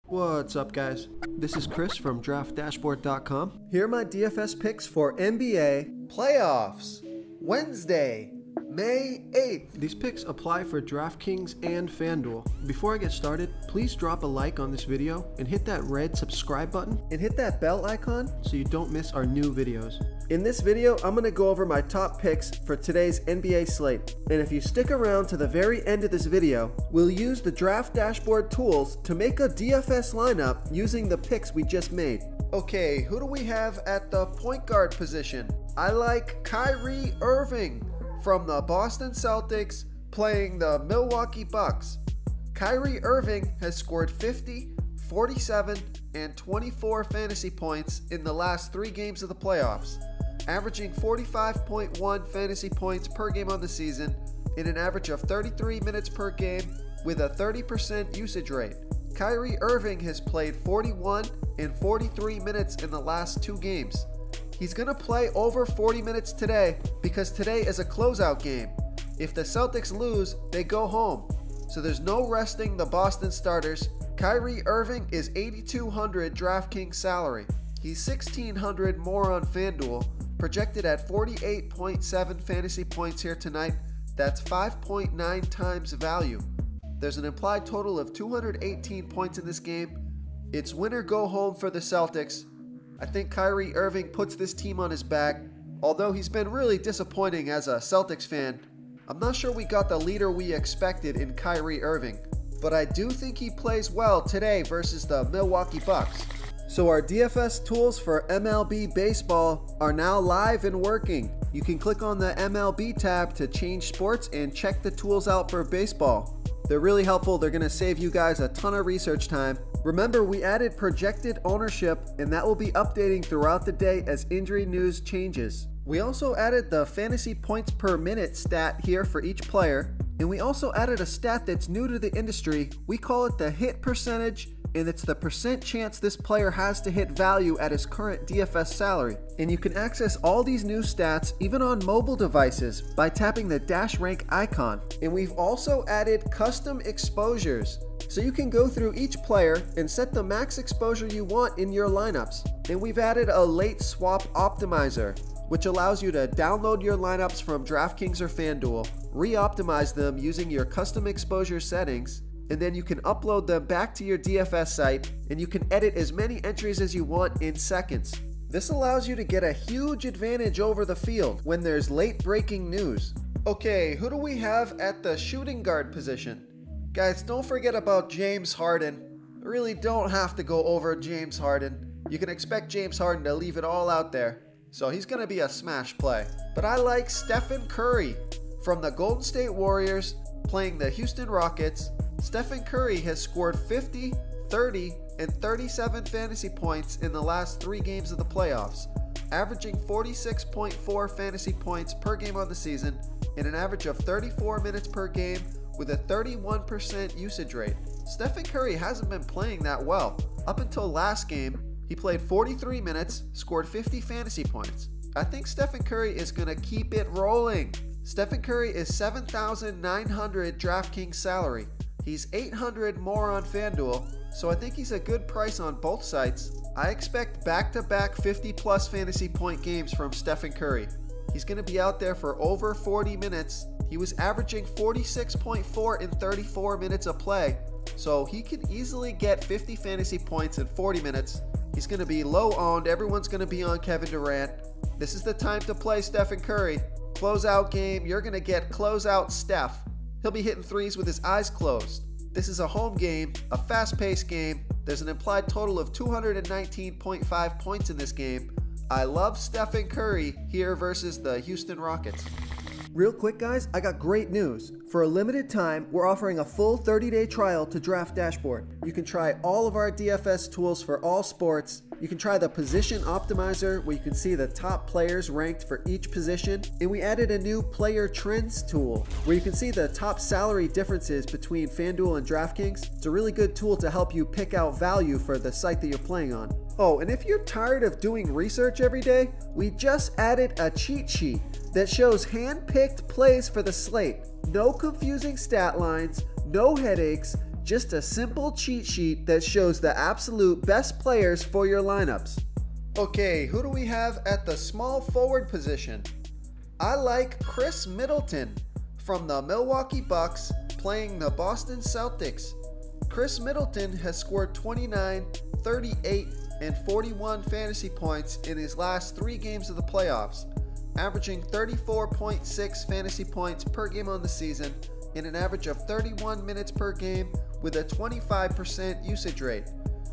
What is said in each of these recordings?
What's up, guys? This is Chris from DraftDashboard.com. Here are my DFS picks for NBA playoffs, Wednesday, May 8th. These picks apply for DraftKings and FanDuel. Before I get started, please drop a like on this video and hit that red subscribe button and hit that bell icon so you don't miss our new videos. In this video, I'm going to go over my top picks for today's NBA slate. And if you stick around to the very end of this video, we'll use the Draft Dashboard tools to make a DFS lineup using the picks we just made. Okay, who do we have at the point guard position? I like Kyrie Irving from the Boston Celtics playing the Milwaukee Bucks. Kyrie Irving has scored 50, 47, and 24 fantasy points in the last 3 games of the playoffs, averaging 45.1 fantasy points per game on the season in an average of 33 minutes per game with a 30% usage rate. Kyrie Irving has played 41 and 43 minutes in the last 2 games. He's going to play over 40 minutes today because today is a closeout game. If the Celtics lose, they go home. So there's no resting the Boston starters. Kyrie Irving is $8,200 DraftKings salary. He's $1,600 more on FanDuel, projected at 48.7 fantasy points here tonight. That's 5.9 times value. There's an implied total of 218 points in this game. It's win or go home for the Celtics. I think Kyrie Irving puts this team on his back. Although he's been really disappointing as a Celtics fan, I'm not sure we got the leader we expected in Kyrie Irving. But I do think he plays well today versus the Milwaukee Bucks. So our DFS tools for MLB baseball are now live and working. You can click on the MLB tab to change sports and check the tools out for baseball. They're really helpful. They're going to save you guys a ton of research time. Remember, we added projected ownership, and that will be updating throughout the day as injury news changes. We also added the fantasy points per minute stat here for each player, and we also added a stat that's new to the industry. We call it the hit percentage, and it's the percent chance this player has to hit value at his current DFS salary. And you can access all these new stats even on mobile devices by tapping the dash rank icon. And we've also added custom exposures, so you can go through each player and set the max exposure you want in your lineups. And we've added a late swap optimizer, which allows you to download your lineups from DraftKings or FanDuel, re-optimize them using your custom exposure settings, and then you can upload them back to your DFS site, and you can edit as many entries as you want in seconds. This allows you to get a huge advantage over the field when there's late breaking news. Okay, who do we have at the shooting guard position? Guys, don't forget about James Harden. I really don't have to go over James Harden. You can expect James Harden to leave it all out there, so he's going to be a smash play. But I like Stephen Curry from the Golden State Warriors playing the Houston Rockets. Stephen Curry has scored 50, 30, and 37 fantasy points in the last 3 games of the playoffs, averaging 46.4 fantasy points per game on the season in an average of 34 minutes per game with a 31% usage rate. Stephen Curry hasn't been playing that well. Up until last game, he played 43 minutes, scored 50 fantasy points. I think Stephen Curry is going to keep it rolling. Stephen Curry is $7,900 DraftKings salary. He's $800 more on FanDuel, so I think he's a good price on both sites. I expect back-to-back 50-plus fantasy point games from Stephen Curry. He's going to be out there for over 40 minutes. He was averaging 46.4 in 34 minutes of play, so he can easily get 50 fantasy points in 40 minutes. He's going to be low owned. Everyone's going to be on Kevin Durant. This is the time to play Stephen Curry. Closeout game, you're going to get closeout Steph. He'll be hitting threes with his eyes closed. This is a home game, a fast-paced game. There's an implied total of 219.5 points in this game. I love Stephen Curry here versus the Houston Rockets. Real quick, guys, I got great news. For a limited time, we're offering a full 30-day trial to Draft Dashboard. You can try all of our DFS tools for all sports. You can try the position optimizer, where you can see the top players ranked for each position. And we added a new player trends tool, where you can see the top salary differences between FanDuel and DraftKings. It's a really good tool to help you pick out value for the site that you're playing on. Oh, and if you're tired of doing research every day, we just added a cheat sheet that shows hand-picked plays for the slate. No confusing stat lines, no headaches, just a simple cheat sheet that shows the absolute best players for your lineups. Okay, who do we have at the small forward position? I like Chris Middleton from the Milwaukee Bucks playing the Boston Celtics. Chris Middleton has scored 29, 38, and 41 fantasy points in his last 3 games of the playoffs, averaging 34.6 fantasy points per game on the season and an average of 31 minutes per game with a 25% usage rate.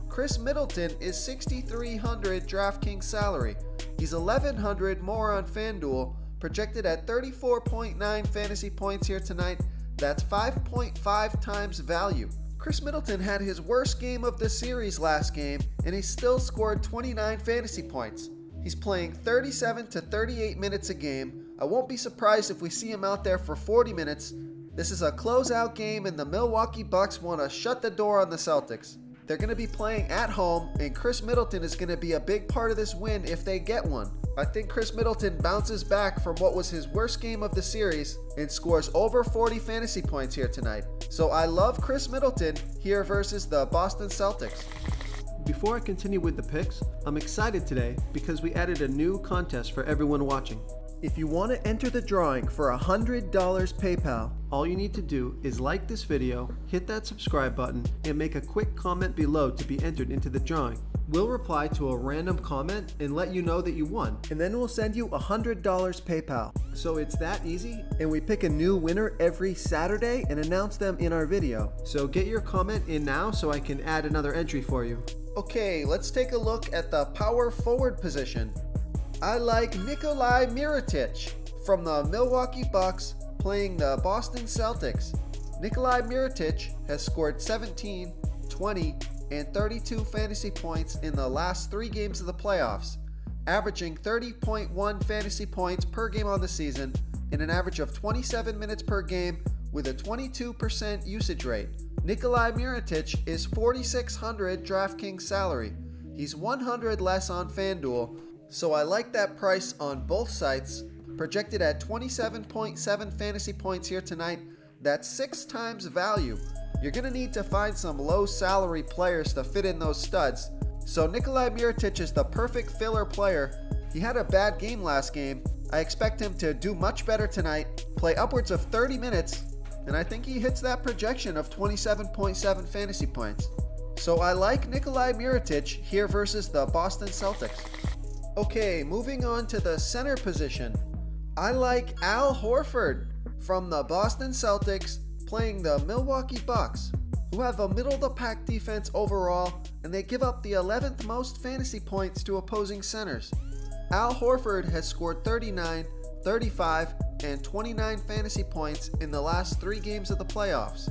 Chris Middleton is $6,300 DraftKings salary. He's $1,100 more on FanDuel, projected at 34.9 fantasy points here tonight. That's 5.5 times value. Chris Middleton had his worst game of the series last game, and he still scored 29 fantasy points. He's playing 37 to 38 minutes a game. I won't be surprised if we see him out there for 40 minutes. This is a closeout game, and the Milwaukee Bucks want to shut the door on the Celtics. They're going to be playing at home, and Chris Middleton is going to be a big part of this win if they get one. I think Chris Middleton bounces back from what was his worst game of the series and scores over 40 fantasy points here tonight. So I love Chris Middleton here versus the Boston Celtics. Before I continue with the picks, I'm excited today because we added a new contest for everyone watching. If you want to enter the drawing for $100 PayPal, all you need to do is like this video, hit that subscribe button, and make a quick comment below to be entered into the drawing. We'll reply to a random comment and let you know that you won, and then we'll send you $100 PayPal. So it's that easy, and we pick a new winner every Saturday and announce them in our video. So get your comment in now so I can add another entry for you. Okay, let's take a look at the power forward position. I like Nikolai Mirotic from the Milwaukee Bucks playing the Boston Celtics. Nikolai Mirotic has scored 17, 20, and 32 fantasy points in the last 3 games of the playoffs, averaging 30.1 fantasy points per game on the season and an average of 27 minutes per game with a 22% usage rate. Nikolai Mirotic is $4,600 DraftKings salary. He's $100 less on FanDuel, so I like that price on both sites. Projected at 27.7 fantasy points here tonight. That's 6 times value. You're going to need to find some low salary players to fit in those studs. So Nikolai Mirotic is the perfect filler player. He had a bad game last game. I expect him to do much better tonight, play upwards of 30 minutes, and I think he hits that projection of 27.7 fantasy points. So I like Nikolai Mirotic here versus the Boston Celtics. Okay, moving on to the center position. I like Al Horford from the Boston Celtics playing the Milwaukee Bucks, who have a middle-of-the-pack defense overall, and they give up the 11th most fantasy points to opposing centers. Al Horford has scored 39, 35, and 29 fantasy points in the last 3 games of the playoffs,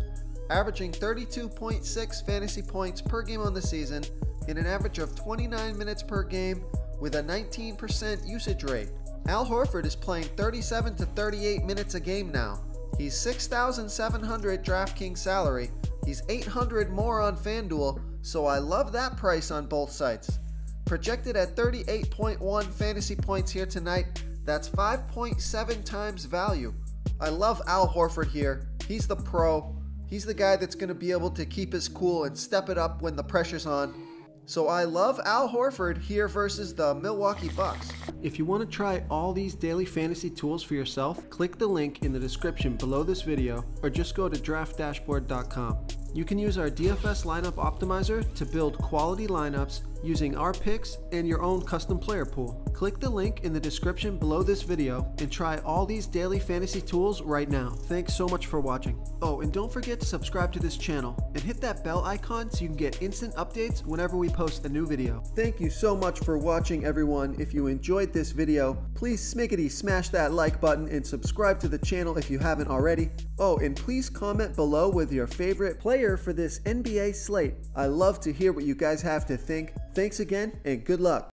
averaging 32.6 fantasy points per game on the season and an average of 29 minutes per game with a 19% usage rate. Al Horford is playing 37 to 38 minutes a game now. He's $6,700 DraftKings salary. He's $800 more on FanDuel, so I love that price on both sites. Projected at 38.1 fantasy points here tonight. That's 5.7 times value. I love Al Horford here. He's the pro. He's the guy that's going to be able to keep his cool and step it up when the pressure's on. So I love Al Horford here versus the Milwaukee Bucks. If you want to try all these daily fantasy tools for yourself, click the link in the description below this video or just go to draftdashboard.com. You can use our DFS lineup optimizer to build quality lineups using our picks and your own custom player pool. Click the link in the description below this video and try all these daily fantasy tools right now. Thanks so much for watching. Oh, and don't forget to subscribe to this channel and hit that bell icon so you can get instant updates whenever we post a new video. Thank you so much for watching, everyone. If you enjoyed this video, please smiggity smash that like button and subscribe to the channel if you haven't already. Oh, and please comment below with your favorite player for this NBA slate. I love to hear what you guys have to think. Thanks again, and good luck.